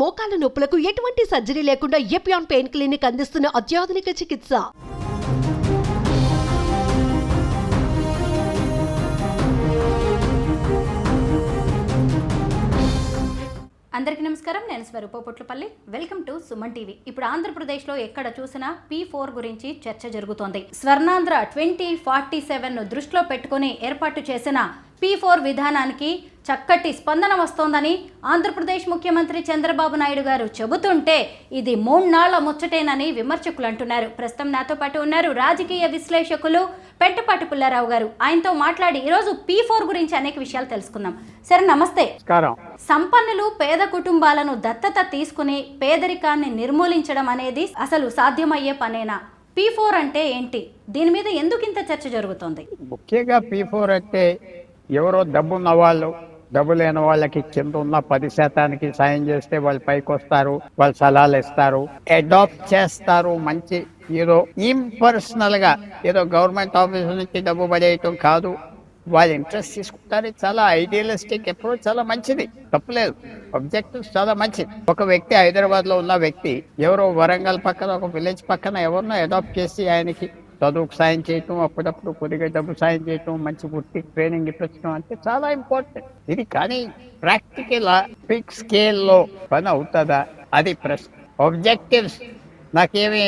మోకాల నొప్పులకు ఎటువంటి సర్జరీ లేకుండా ఎపియాన్ పెయిన్ క్లినిక్ అందిస్తున్న అత్యాధునిక చికిత్స. అందరికీ నమస్కారం. నేను Swaroopa Potlapalli. Welcome to Suman TV. ఇప్పుడు ఆంధ్రప్రదేశ్లో ఎక్కడ చూసినా P4 గురించి చర్చ జరుగుతోంది. స్వర్ణాంధ్ర 2047 దృష్టిలో పెట్టుకుని ఏర్పాటు చేసిన P4 విధానానికి చక్కటి స్పందన వస్తోందని ఆంధ్రప్రదేశ్ ముఖ్యమంత్రి చంద్రబాబు నాయుడు గారు చెబుతుంటే ఇది 3 నాళ్ల ముచ్చటేనని విమర్శకులు అంటున్నారు. ప్రస్తుతం నాతో పాటు ఉన్నారు రాజకీయ విశ్లేషకులు పెంటపాటి పుల్లారావు గారు. ఆయనతో మాట్లాడి ఈరోజు P4 గురించి అనేక విషయాలు తెలుసుకుందాం. సరే, నమస్తే. సంపన్నులు పేద కుటుంబాలను దత్తత తీసుకుని పేదరికాన్ని నిర్మూలించడం అనేది అసలు సాధ్యమయ్యే పనేనా? P4 అంటే ఏంటి? దీని మీద ఎందుకు ఇంత చర్చ జరుగుతోంది? ముఖ్యంగా P4 అంటే ఎవరో డబ్బున్న వాళ్ళు, డబ్బు లేని వాళ్ళకి కింద ఉన్న 10% సాయం చేస్తే వాళ్ళు పైకి వస్తారు, వాళ్ళు సలహాలు ఇస్తారు, అడాప్ట్ చేస్తారు. మంచి ఏదో ఇంపర్సనల్ గా ఏదో గవర్నమెంట్ ఆఫీస్ నుంచి డబ్బు పడేయటం కాదు, వాళ్ళు ఇంట్రెస్ట్ తీసుకుంటారు. చాలా ఐడియలిస్టిక్ అప్రోచ్, చాలా మంచిది, తప్పులేదు. ఆబ్జెక్టివ్స్ చాలా మంచిది. ఒక వ్యక్తి హైదరాబాద్ లో ఉన్న వ్యక్తి ఎవరో వరంగల్ పక్కన ఒక విలేజ్ పక్కన ఎవరినో అడాప్ట్ చేసి ఆయనకి చదువుకు సాయం చేయటం, అప్పుడప్పుడు కొద్దిగా డబ్బు సాయం చేయటం, మంచి వృత్తి ట్రైనింగ్ ఇప్పించడం అంటే చాలా ఇంపార్టెంట్ ఇది. కానీ ప్రాక్టికల్ బిగ్ స్కేల్లో పని అవుతుందా అది ప్రశ్న. ఆబ్జెక్టివ్స్ నాకేమీ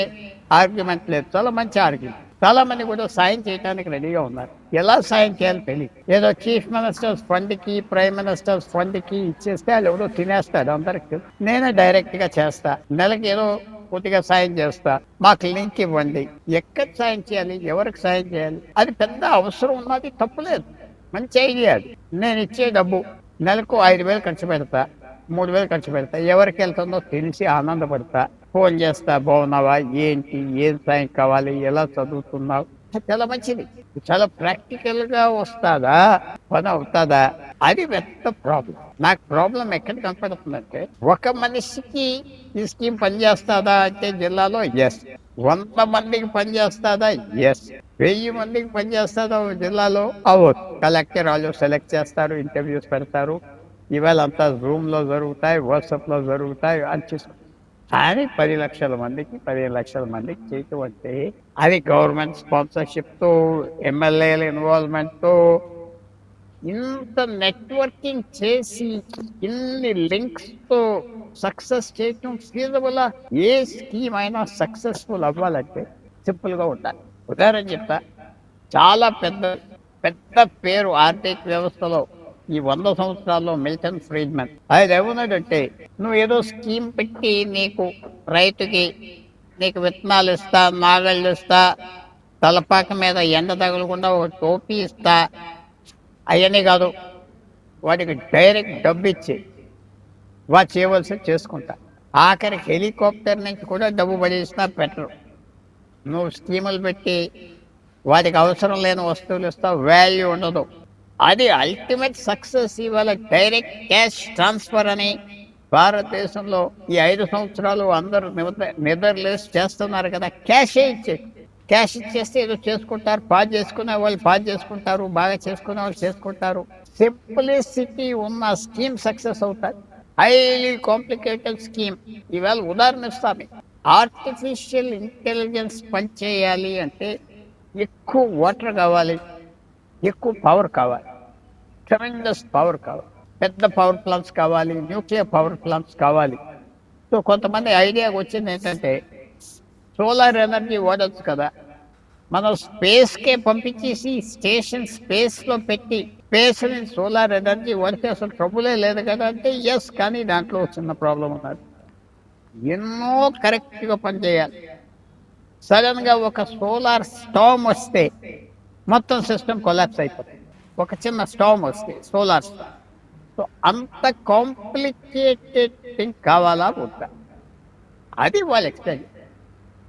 ఆర్గ్యుమెంట్ లేదు, చాలా మంచి ఆర్గ్యుమెంట్. చాలా మంది కూడా సాయం చేయడానికి రెడీగా ఉన్నారు. ఎలా సాయం చేయాలో తెలియదు. ఏదో చీఫ్ మినిస్టర్స్ ఫండ్ కి, ప్రైమ్ మినిస్టర్స్ ఫండ్ కి ఇచ్చేస్తే వాళ్ళు ఎవరో తినేస్తాడు అందరికి. నేనే డైరెక్ట్ గా చేస్తా, నెలకి ఏదో కొద్దిగా సాయం చేస్తా, మాకు లింక్ ఇవ్వండి. ఎక్కడ సాయం చేయాలి, ఎవరికి సాయం చేయాలి, అది పెద్ద అవసరం ఉన్నది, తప్పులేదు, మంచి ఐడియా అది. నేను ఇచ్చే డబ్బు నెలకు 5,000 ఖర్చు పెడతా, 3,000 ఖర్చు పెడతా, ఎవరికి వెళ్తుందో తెలిసి ఆనందపడతా, ఫోన్ చేస్తా, బాగున్నావా, ఏంటి, ఏం సాయం కావాలి, ఎలా చదువుతున్నావు, చాలా మంచిది. చాలా ప్రాక్టికల్ గా వస్తుందా, పని అవుతుందా, అది పెద్ద ప్రాబ్లం. నాకు ప్రాబ్లం ఎక్కడ కనపడుతుందంటే, ఒక మనిషికి ఈ స్కీమ్ పనిచేస్తుందా అంటే జిల్లాలో ఎస్, 100 మందికి పనిచేస్తుందా ఎస్, 1000 మందికి పనిచేస్తుందా జిల్లాలో అవ్వదు. కలెక్టర్ వాళ్ళు సెలెక్ట్ చేస్తారు, ఇంటర్వ్యూస్ పెడతారు, ఇవాళ అంతా జూమ్ లో జరుగుతాయి, వాట్సాప్ లో జరుగుతాయి అని చూసుకుంటారు. కానీ 10 లక్షల మందికి, 15 లక్షల మందికి చేయటం అంటే అది గవర్నమెంట్ స్పాన్సర్షిప్తో, ఎమ్మెల్యేల ఇన్వాల్వ్మెంట్తో, ఇంత నెట్వర్కింగ్ చేసి ఇన్ని లింక్స్తో సక్సెస్ చేయటం ఫీజబుల్. ఏ స్కీమ్ అయినా సక్సెస్ఫుల్ అవ్వాలంటే సింపుల్గా ఉండాలి. ఉదాహరణ చెప్తా, చాలా పెద్ద పెద్ద పేరు ఆర్థిక వ్యవస్థలో ఈ 100 సంవత్సరాల్లో మిల్టన్ ఫ్రీడ్మన్. ఆయన ఏమన్నాడంటే, నువ్వు ఏదో స్కీమ్ పెట్టి నీకు రైతుకి నీకు విత్తనాలు ఇస్తా, నాగళ్ళు ఇస్తా, తలపాక మీద ఎండ తగలకుండా ఒక టోపీ ఇస్తా, అవన్నీ కాదు, వాటికి డైరెక్ట్ డబ్బు ఇచ్చి వాడు చేయవలసి చేసుకుంటా. ఆఖరికి హెలికాప్టర్ నుంచి కూడా డబ్బు పడేసినా పెట్టరు. నువ్వు స్కీములు పెట్టి వాటికి అవసరం లేని వస్తువులు ఇస్తావు, వాల్యూ ఉండదు. అది అల్టిమేట్ సక్సెస్. ఇవాళ డైరెక్ట్ క్యాష్ ట్రాన్స్ఫర్ అని భారతదేశంలో ఈ 5 సంవత్సరాలు అందరూ నిద్రలేసి చేస్తున్నారు కదా. క్యాష్ ఇచ్చేస్తే ఏదో చేసుకుంటారు, పాస్ చేసుకునే వాళ్ళు పాస్ చేసుకుంటారు, బాగా చేసుకునే వాళ్ళు చేసుకుంటారు. సింప్లిసిటీ ఉన్న స్కీమ్ సక్సెస్ అవుతారు. హైలీ కాంప్లికేటెడ్ స్కీమ్, ఇవాళ ఉదాహరణ ఇస్తాను. ఆర్టిఫిషియల్ ఇంటెలిజెన్స్ పనిచేయాలి అంటే ఎక్కువ వాటర్ కావాలి, ఎక్కువ పవర్ కావాలి, ట్రెమెండస్ పవర్ కావాలి, పెద్ద పవర్ ప్లాంట్స్ కావాలి, న్యూక్లియర్ పవర్ ప్లాంట్స్ కావాలి. సో కొంతమంది ఐడియాకి వచ్చింది ఏంటంటే, సోలార్ ఎనర్జీ వాడచ్చు కదా, మనం స్పేస్కే పంపించేసి స్టేషన్ స్పేస్లో పెట్టి స్పేస్ నుంచి సోలార్ ఎనర్జీ వాడితే అసలు ట్రబులే లేదు కదా అంటే ఎస్. కానీ దాంట్లో చిన్న ప్రాబ్లం ఉన్నది. ఎన్నో కరెక్ట్గా పనిచేయాలి. సడన్గా ఒక సోలార్ స్టార్మ్ వస్తే మొత్తం సిస్టమ్ కొలాప్స్ అయిపోతుంది. ఒక చిన్న స్టార్మ్ వస్తే సోలార్ స్టార్మ్. సో అంత కాంప్లికేటెడ్ థింగ్ కావాలా వద్దా, అది వాళ్ళు ఎక్స్ప్లెయిన్.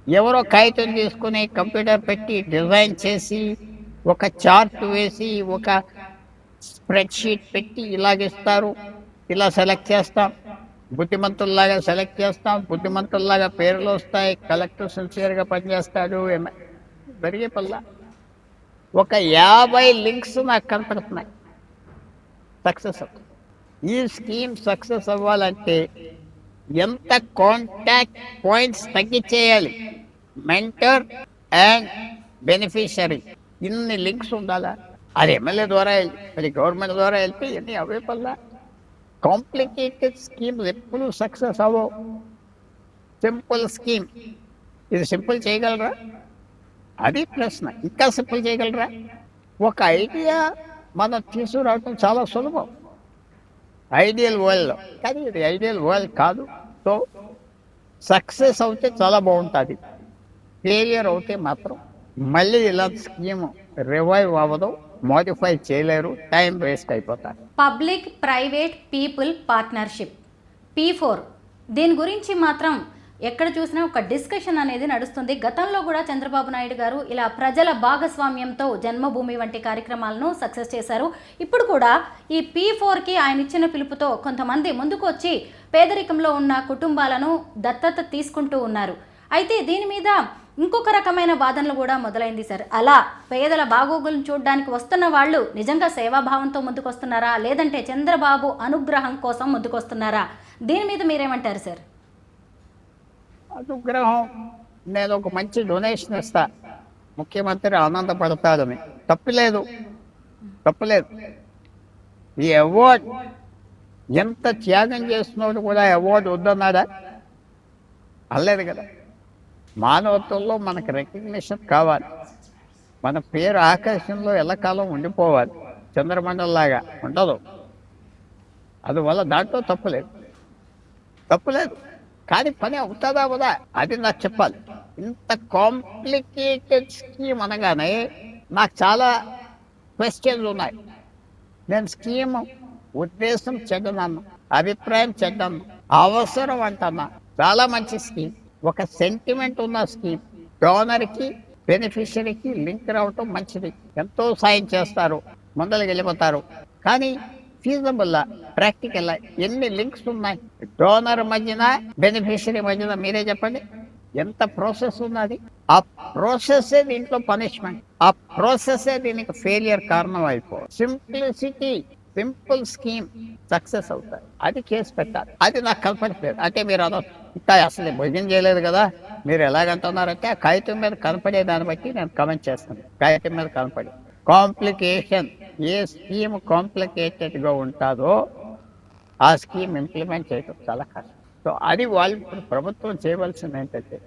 ఎవరో కాగితం తీసుకుని కంప్యూటర్ పెట్టి డిజైన్ చేసి ఒక చార్ట్ వేసి ఒక స్ప్రెడ్షీట్ పెట్టి ఇలాగిస్తారు, ఇలా సెలెక్ట్ చేస్తాం, బుద్ధిమంతుల్లాగా సెలెక్ట్ చేస్తాం, బుద్ధిమంతుల్లాగా పేర్లు వస్తాయి, కలెక్టర్ సిన్సియర్గా పనిచేస్తాడు, జరిగే పల్లా. ఒక 50 లింక్స్ నాకు కనపడుతున్నాయి, సక్సెస్ అవుతుంది. ఈ స్కీమ్ సక్సెస్ అవ్వాలంటే ఎంత కాంటాక్ట్ పాయింట్స్ తగ్గించేయాలి, మెంటర్ అండ్ బెనిఫిషరీ ఇన్ని లింక్స్ ఉండాలా. అది ఎమ్మెల్యే ద్వారా అది గవర్నమెంట్ ద్వారా వెళ్తే ఇవన్నీ అవే పల్లా. కాంప్లికేటెడ్ స్కీమ్స్ ఎప్పుడు సక్సెస్ అవ్వవు. సింపుల్ స్కీమ్ ఇది సింపుల్ చేయగలరా? అది ప్రశ్న. ఇంకా సింపుల్ చేయగలరా? ఒక ఐడియా మనం తీసుకురావటం చాలా సులభం ఐడియల్ వరల్డ్లో, కానీ ఇది ఐడియల్ వరల్డ్ కాదు. సో సక్సెస్ అవుతే చాలా బాగుంటుంది, ఫెయిలియర్ అవుతే మాత్రం మళ్ళీ ఇలా స్కీమ్ రివైవ్ అవ్వదు, మోడిఫై చేయలేరు, టైం వేస్ట్ అయిపోతారు. Public private people partnership P4 దీని గురించి మాత్రం ఎక్కడ చూసినా ఒక డిస్కషన్ అనేది నడుస్తుంది. గతంలో కూడా చంద్రబాబు నాయుడు గారు ఇలా ప్రజల భాగస్వామ్యంతో జన్మభూమి వంటి కార్యక్రమాలను సక్సెస్ చేశారు. ఇప్పుడు కూడా ఈ P4కి ఆయన ఇచ్చిన పిలుపుతో కొంతమంది ముందుకు వచ్చి పేదరికంలో ఉన్న కుటుంబాలను దత్తత తీసుకుంటూ ఉన్నారు. అయితే దీని మీద ఇంకొక రకమైన వాదనలు కూడా మొదలైంది సార్. అలా పేదల బాగోగులను చూడడానికి వస్తున్న వాళ్ళు నిజంగా సేవాభావంతో ముందుకొస్తున్నారా, లేదంటే చంద్రబాబు అనుగ్రహం కోసం ముందుకొస్తున్నారా? దీని మీద మీరేమంటారు సార్? అనుగ్రహం, నేను ఒక మంచి డొనేషన్ ఇస్తా, ముఖ్యమంత్రి ఆనందపడతాడని తప్పులేదు. ఈ అవార్డ్ ఎంత త్యాగం చేస్తున్నాడు కూడా అవార్డు వద్దన్నాడా? అనలేదు కదా. మానవత్వంలో మనకు రికగ్నిషన్ కావాలి, మన పేరు ఆకాశంలో ఎల్లకాలం ఉండిపోవాలి, చంద్రమండలంలాగా ఉండదు. అందువల్ల దాంట్లో తప్పులేదు. కానీ పని అవుతుందా అవదా అది నాకు చెప్పాలి. ఇంత కాంప్లికేటెడ్ స్కీమ్ అనగానే నాకు చాలా క్వశ్చన్స్ ఉన్నాయి. నేను స్కీమ్ ఉద్దేశం చెడ్డనన్నా, అభిప్రాయం చెడ్డన్నా, అవసరం అంటన్నా. చాలా మంచి స్కీమ్, ఒక సెంటిమెంట్ ఉన్న స్కీమ్. డోనర్కి బెనిఫిషరీకి లింక్ రావటం మంచిది, ఎంతో సాయం చేస్తారు, ముందరికి వెళ్ళిపోతారు. కానీ ఫీజబుల్ ప్రాక్టికల్ ఎన్ని లింక్స్ ఉన్నాయి డోనర్ మధ్యన బెనిఫిషరీ మధ్యన? మీరే చెప్పండి, ఎంత ప్రాసెస్ ఉన్నది. ఆ ప్రాసెస్ దీంట్లో పనిష్మెంట్, ఆ ప్రాసెస్ దీనికి ఫెయిలియర్ కారణం అయిపో. సింప్లిసిటీ, సింపుల్ స్కీమ్ సక్సెస్ అవుతాయి, అది కేసు పెట్టాలి. అది నాకు కనపడలేదు. అంటే మీరు ఇంకా అసలు భోజనం చేయలేదు కదా, మీరు ఎలాగంటున్నారంటే ఆ కాగితం మీద కనపడే దాన్ని బట్టి నేను కమెంట్ చేస్తాను. కాగితం మీద కనపడి కాంప్లికేషన్, ఏ స్కీమ్ కాంప్లికేటెడ్గా ఉంటుందో ఆ స్కీమ్ ఇంప్లిమెంట్ చేయడం చాలా కష్టం. సో అది వాళ్ళు ఇప్పుడు ప్రభుత్వం చేయవలసింది ఏంటంటే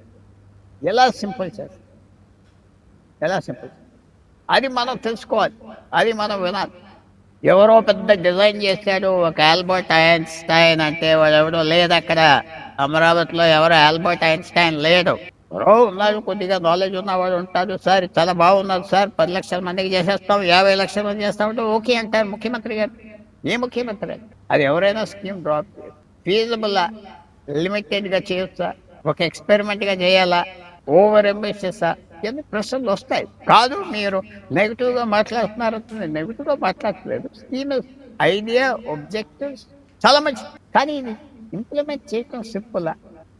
ఎలా సింపుల్ చేస్తారు, అది మనం తెలుసుకోవాలి, అది మనం వినాలి. ఎవరో పెద్ద డిజైన్ చేశాడు ఒక ఆల్బర్ట్ ఐన్స్టైన్ అంటే వాడు ఎవడో లేదు అక్కడ. అమరావతిలో ఎవరో ఆల్బర్ట్ ఐన్స్టైన్ లేడు. ఎవరో ఉన్నారు, కొద్దిగా నాలెడ్జ్ ఉన్నవాడు ఉంటాడు. సార్ చాలా బాగున్నారు సార్, 10 లక్షల మందికి చేసేస్తాం, 50 లక్షల మంది చేస్తామంటే ఓకే అంటారు ముఖ్యమంత్రి గారు. ఏ ముఖ్యమంత్రి? అది ఎవరైనా స్కీమ్ డ్రాప్ ఫీజబుల్, లిమిటెడ్గా చేయొచ్చా, ఒక ఎక్స్పెరిమెంట్గా చేయాలా, ఓవర్ అంబిషియసా, ఇవన్నీ ప్రశ్నలు వస్తాయి. కాదు మీరు నెగిటివ్గా మాట్లాడుతున్నారు, నెగిటివ్గా మాట్లాడలేదు. స్కీమ్ ఐడియా, ఆబ్జెక్టివ్స్ చాలా మంచి, కానీ ఇది ఇంప్లిమెంట్ చేయటం సింపుల్.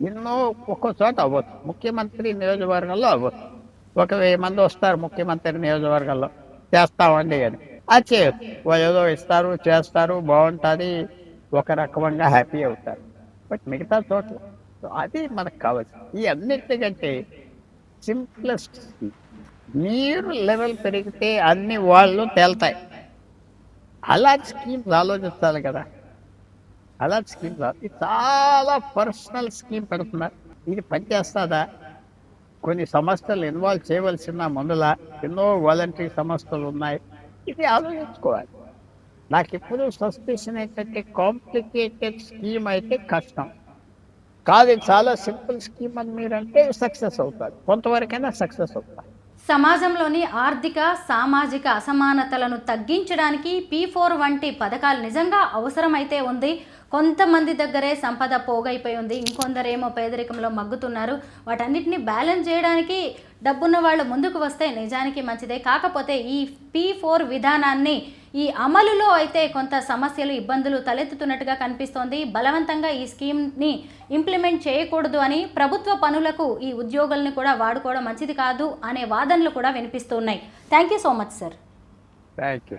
ఎన్నో ఒక్కో చోట అవ్వదు, ముఖ్యమంత్రి నియోజకవర్గంలో అవ్వదు. 1000 మంది వస్తారు ముఖ్యమంత్రి నియోజకవర్గంలో, చేస్తామండి అని. అది చేయదు, వాళ్ళు ఏదో ఇస్తారు, చేస్తారు, బాగుంటుంది, ఒక రకంగా హ్యాపీ అవుతారు. బట్ మిగతా చోట్ల అది మనకు కావాల్సింది. ఈ అన్నిటికంటే సింప్లెస్ట్ స్కీమ్. నీరు లెవెల్ పెరిగితే అన్ని వాళ్ళు తేలుతాయి. అలాంటి స్కీమ్స్ ఆలోచించాలి కదా. అలాంటి స్కీమ్ ఇది చాలా పర్సనల్ స్కీమ్ పెడుతున్నారు. ఇది పనిచేస్తుందా? కొన్ని సంస్థలు ఇన్వాల్వ్ చేయవలసిన ముందులా ఎన్నో వాలంటరీ సంస్థలు ఉన్నాయి. ఇది ఆలోచించుకోవాలి. నాకు ఎప్పుడు సస్పెషన్ ఏంటంటే కాంప్లికేటెడ్ స్కీమ్ అయితే కష్టం కాదు, చాలా సింపుల్ స్కీమ్ అని మీరంటే సక్సెస్ అవుతారు, కొంతవరకైనా సక్సెస్ అవుతారు. సమాజంలోని ఆర్థిక సామాజిక అసమానతలను తగ్గించడానికి P4 వంటి పథకాలు నిజంగా అవసరమైతే ఉంది. కొంతమంది దగ్గరే సంపద పోగైపోయి ఉంది, ఇంకొందరేమో పేదరికంలో మగ్గుతున్నారు. వాటన్నిటిని బ్యాలెన్స్ చేయడానికి డబ్బున్న వాళ్ళు ముందుకు వస్తే నిజానికి మంచిదే. కాకపోతే ఈ P4 విధానాన్ని ఈ అమలులో అయితే కొంత సమస్యలు, ఇబ్బందులు తలెత్తుతున్నట్టుగా కనిపిస్తోంది. బలవంతంగా ఈ స్కీమ్ని ఇంప్లిమెంట్ చేయకూడదు అని, ప్రభుత్వ పనులకు ఈ ఉద్యోగుల్ని కూడా వాడుకోవడం మంచిది కాదు అనే వాదనలు కూడా వినిపిస్తున్నాయి. Thank you so much sir. Thank you.